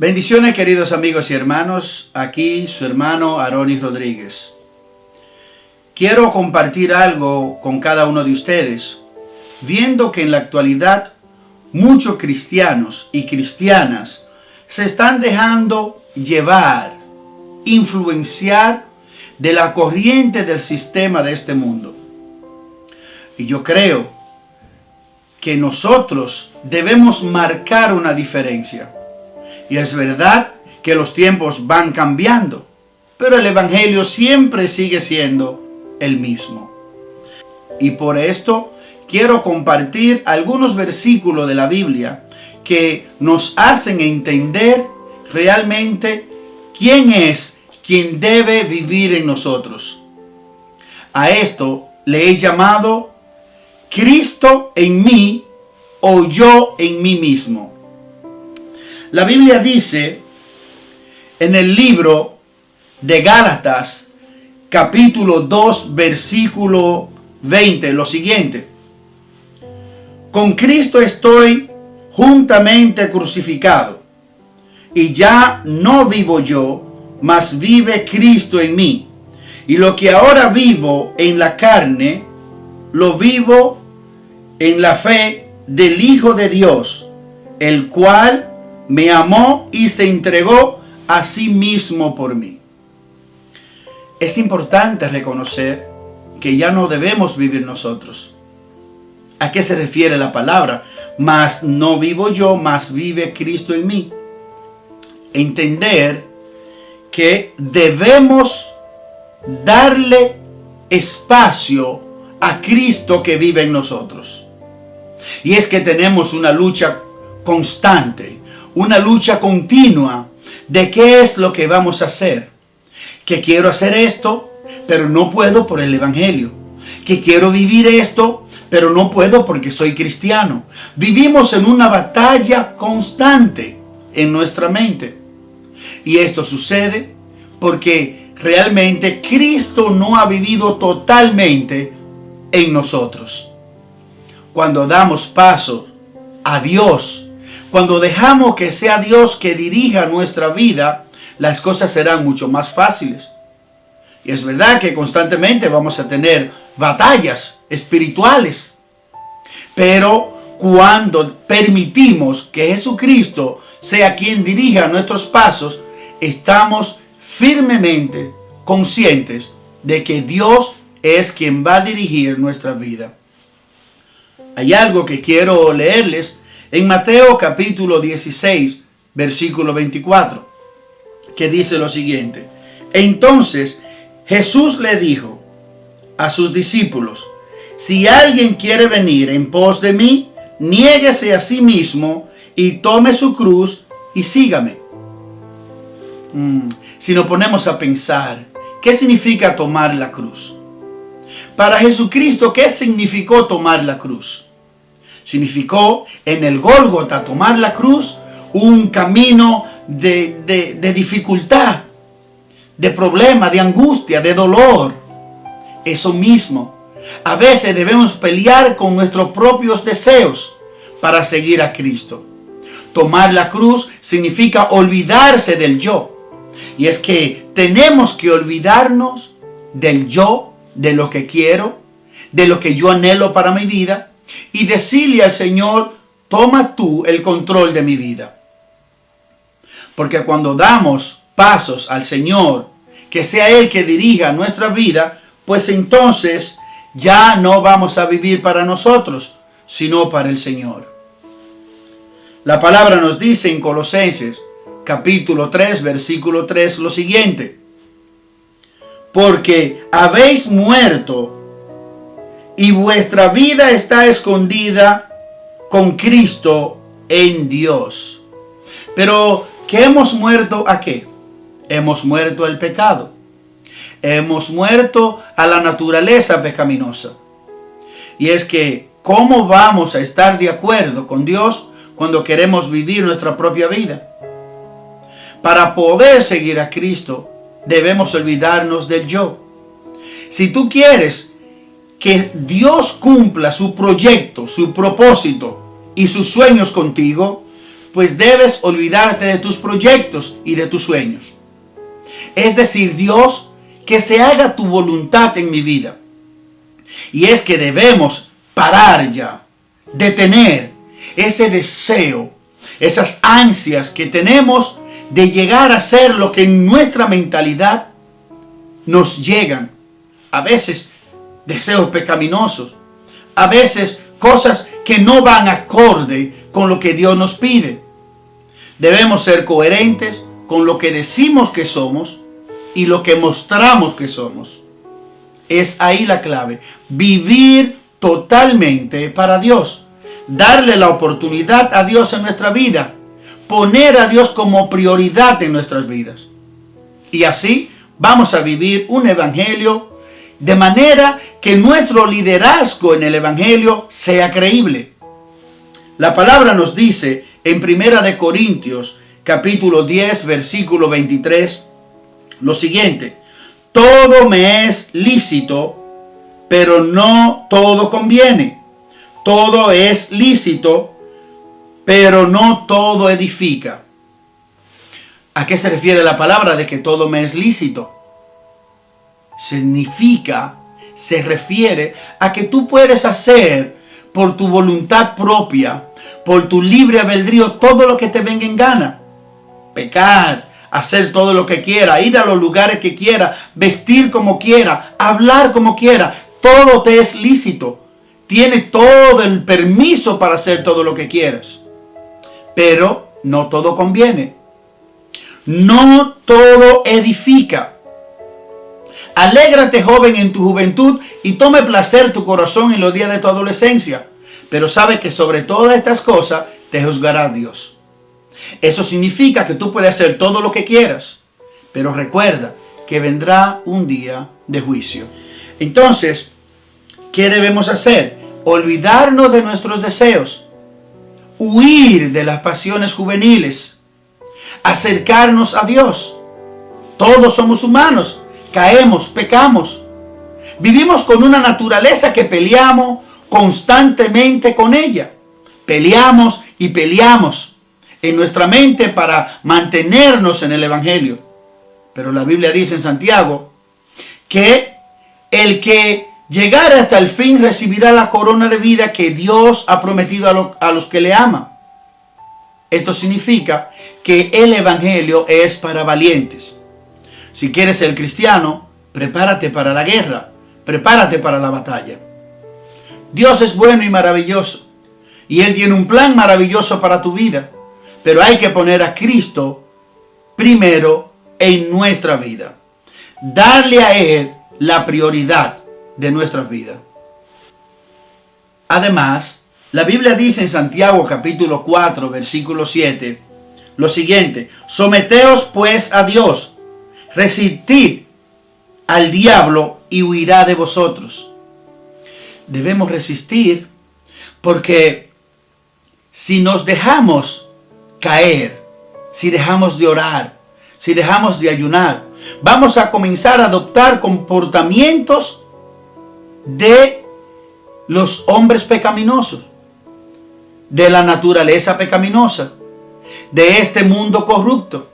Bendiciones, queridos amigos y hermanos, aquí su hermano Aronis Rodríguez. Quiero compartir algo con cada uno de ustedes, viendo que en la actualidad muchos cristianos y cristianas se están dejando llevar, influenciar de la corriente del sistema de este mundo. Y yo creo que nosotros debemos marcar una diferencia. Y es verdad que los tiempos van cambiando, pero el Evangelio siempre sigue siendo el mismo. Y por esto quiero compartir algunos versículos de la Biblia que nos hacen entender realmente quién es quien debe vivir en nosotros. A esto le he llamado Cristo en mí o yo en mí mismo. La Biblia dice en el libro de Gálatas, capítulo 2, versículo 20, lo siguiente: con Cristo estoy juntamente crucificado, y ya no vivo yo, mas vive Cristo en mí. Y lo que ahora vivo en la carne, lo vivo en la fe del Hijo de Dios, el cual me amó y se entregó a sí mismo por mí. Es importante reconocer que ya no debemos vivir nosotros. ¿A qué se refiere la palabra? Mas no vivo yo, mas vive Cristo en mí. Entender que debemos darle espacio a Cristo que vive en nosotros. Y es que tenemos una lucha constante, una lucha continua de qué es lo que vamos a hacer. Que quiero hacer esto, pero no puedo por el Evangelio. Que quiero vivir esto, pero no puedo porque soy cristiano. Vivimos en una batalla constante en nuestra mente. Y esto sucede porque realmente Cristo no ha vivido totalmente en nosotros. Cuando damos paso a Dios, cuando dejamos que sea Dios que dirija nuestra vida, las cosas serán mucho más fáciles. Y es verdad que constantemente vamos a tener batallas espirituales. Pero cuando permitimos que Jesucristo sea quien dirija nuestros pasos, estamos firmemente conscientes de que Dios es quien va a dirigir nuestra vida. Hay algo que quiero leerles en Mateo capítulo 16, versículo 24, que dice lo siguiente: entonces Jesús le dijo a sus discípulos: si alguien quiere venir en pos de mí, niéguese a sí mismo y tome su cruz y sígame. Si nos ponemos a pensar, ¿qué significa tomar la cruz? Para Jesucristo, ¿qué significó tomar la cruz? Significó en el Gólgota tomar la cruz un camino de dificultad, de problema, de angustia, de dolor. Eso mismo. A veces debemos pelear con nuestros propios deseos para seguir a Cristo. Tomar la cruz significa olvidarse del yo. Y es que tenemos que olvidarnos del yo, de lo que quiero, de lo que yo anhelo para mi vida, y decirle al Señor: toma tú el control de mi vida. Porque cuando damos pasos al Señor, que sea Él que dirija nuestra vida, pues entonces ya no vamos a vivir para nosotros, sino para el Señor. La palabra nos dice en Colosenses capítulo 3, versículo 3 lo siguiente: porque habéis muerto y vuestra vida está escondida con Cristo en Dios. Pero, ¿qué hemos muerto a qué? Hemos muerto al pecado. Hemos muerto a la naturaleza pecaminosa. Y es que, ¿cómo vamos a estar de acuerdo con Dios cuando queremos vivir nuestra propia vida? Para poder seguir a Cristo, debemos olvidarnos del yo. Si tú quieres que Dios cumpla su proyecto, su propósito y sus sueños contigo, pues debes olvidarte de tus proyectos y de tus sueños. Es decir, Dios, que se haga tu voluntad en mi vida. Y es que debemos parar ya, detener ese deseo, esas ansias que tenemos de llegar a ser lo que en nuestra mentalidad nos llegan. A veces deseos pecaminosos, a veces cosas que no van acorde con lo que Dios nos pide. Debemos ser coherentes con lo que decimos que somos y lo que mostramos que somos. Es ahí la clave. Vivir totalmente para Dios. Darle la oportunidad a Dios en nuestra vida. Poner a Dios como prioridad en nuestras vidas. Y así vamos a vivir un evangelio de manera que nuestro liderazgo en el evangelio sea creíble. La palabra nos dice en 1 Corintios capítulo 10 versículo 23 lo siguiente: todo me es lícito, pero no todo conviene. Todo es lícito, pero no todo edifica. ¿A qué se refiere la palabra de que todo me es lícito? Se refiere a que tú puedes hacer por tu voluntad propia, por tu libre albedrío, todo lo que te venga en gana. Pecar, hacer todo lo que quiera, ir a los lugares que quiera, vestir como quiera, hablar como quiera, todo te es lícito. Tienes todo el permiso para hacer todo lo que quieras. Pero no todo conviene. No todo edifica. Alégrate, joven, en tu juventud y tome placer tu corazón en los días de tu adolescencia. Pero sabe que sobre todas estas cosas te juzgará Dios. Eso significa que tú puedes hacer todo lo que quieras, pero recuerda que vendrá un día de juicio. Entonces, ¿qué debemos hacer? Olvidarnos de nuestros deseos, huir de las pasiones juveniles, acercarnos a Dios. Todos somos humanos, caemos, pecamos. Vivimos con una naturaleza que peleamos constantemente con ella. Peleamos y peleamos en nuestra mente para mantenernos en el evangelio. Pero la Biblia dice en Santiago que el que llegare hasta el fin recibirá la corona de vida que Dios ha prometido a los que le aman. Esto significa que el evangelio es para valientes. Si quieres ser cristiano, prepárate para la guerra, prepárate para la batalla. Dios es bueno y maravilloso, y Él tiene un plan maravilloso para tu vida. Pero hay que poner a Cristo primero en nuestra vida. Darle a Él la prioridad de nuestras vidas. Además, la Biblia dice en Santiago capítulo 4, versículo 7, lo siguiente: someteos pues a Dios, resistid al diablo y huirá de vosotros. Debemos resistir porque si nos dejamos caer, si dejamos de orar, si dejamos de ayunar, vamos a comenzar a adoptar comportamientos de los hombres pecaminosos, de la naturaleza pecaminosa, de este mundo corrupto,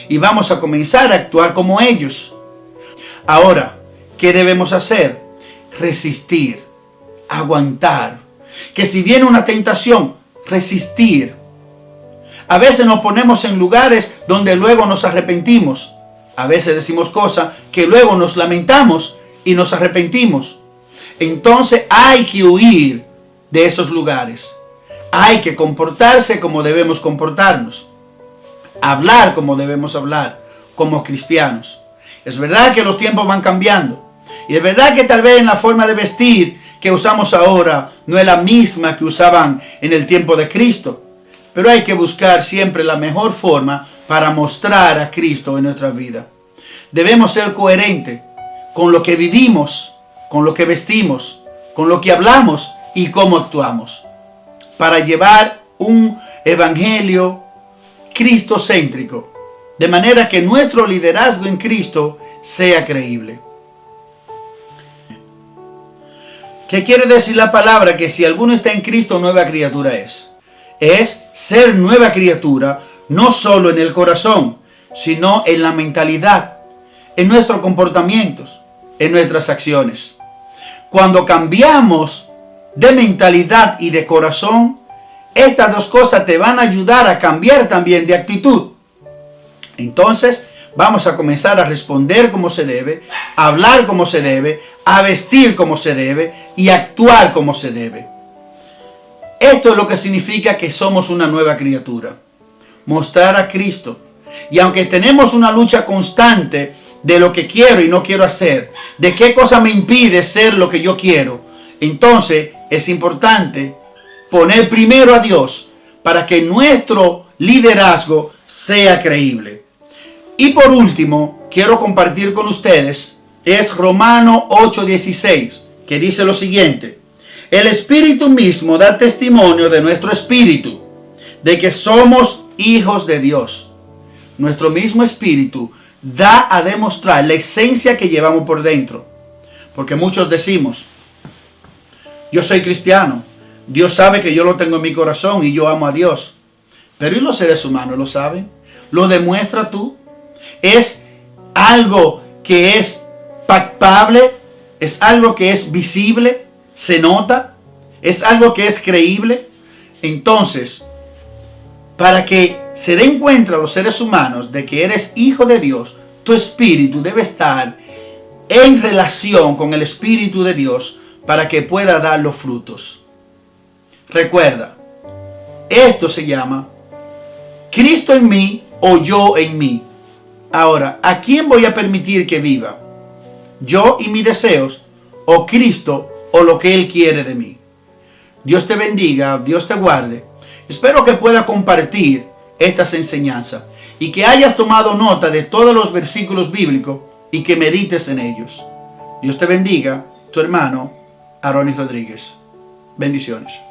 y vamos a comenzar a actuar como ellos. Ahora, ¿qué debemos hacer? Resistir, aguantar, que si viene una tentación, resistir. A veces nos ponemos en lugares donde luego nos arrepentimos. A veces decimos cosas que luego nos lamentamos y nos arrepentimos. Entonces hay que huir de esos lugares. Hay que comportarse como debemos comportarnos. Hablar como debemos hablar, como cristianos. Es verdad que los tiempos van cambiando. Y es verdad que tal vez en la forma de vestir que usamos ahora no es la misma que usaban en el tiempo de Cristo. Pero hay que buscar siempre la mejor forma para mostrar a Cristo en nuestra vida. Debemos ser coherentes con lo que vivimos, con lo que vestimos, con lo que hablamos y cómo actuamos, para llevar un evangelio cristocéntrico, de manera que nuestro liderazgo en Cristo sea creíble. ¿Qué quiere decir la palabra? Que si alguno está en Cristo, nueva criatura es. es ser nueva criatura, no solo en el corazón, sino en la mentalidad, en nuestros comportamientos, en nuestras acciones. Cuando cambiamos de mentalidad y de corazón, estas dos cosas te van a ayudar a cambiar también de actitud. Entonces, vamos a comenzar a responder como se debe, a hablar como se debe, a vestir como se debe y a actuar como se debe. Esto es lo que significa que somos una nueva criatura. Mostrar a Cristo. Y aunque tenemos una lucha constante de lo que quiero y no quiero hacer, de qué cosa me impide ser lo que yo quiero, entonces es importante poner primero a Dios para que nuestro liderazgo sea creíble. Y por último, quiero compartir con ustedes, es Romanos 8:16, que dice lo siguiente: el Espíritu mismo da testimonio de nuestro espíritu, de que somos hijos de Dios. Nuestro mismo espíritu da a demostrar la esencia que llevamos por dentro. Porque muchos decimos, yo soy cristiano, Dios sabe que yo lo tengo en mi corazón y yo amo a Dios. Pero ¿y los seres humanos lo saben? ¿Lo demuestras tú? ¿Es algo que es palpable? ¿Es algo que es visible? ¿Se nota? ¿Es algo que es creíble? Entonces, para que se den cuenta los seres humanos de que eres hijo de Dios, tu espíritu debe estar en relación con el Espíritu de Dios para que pueda dar los frutos. Recuerda, esto se llama Cristo en mí o yo en mí. Ahora, ¿a quién voy a permitir que viva? ¿Yo y mis deseos o Cristo o lo que Él quiere de mí? Dios te bendiga, Dios te guarde. Espero que pueda compartir estas enseñanzas y que hayas tomado nota de todos los versículos bíblicos y que medites en ellos. Dios te bendiga, tu hermano Aronis Rodríguez. Bendiciones.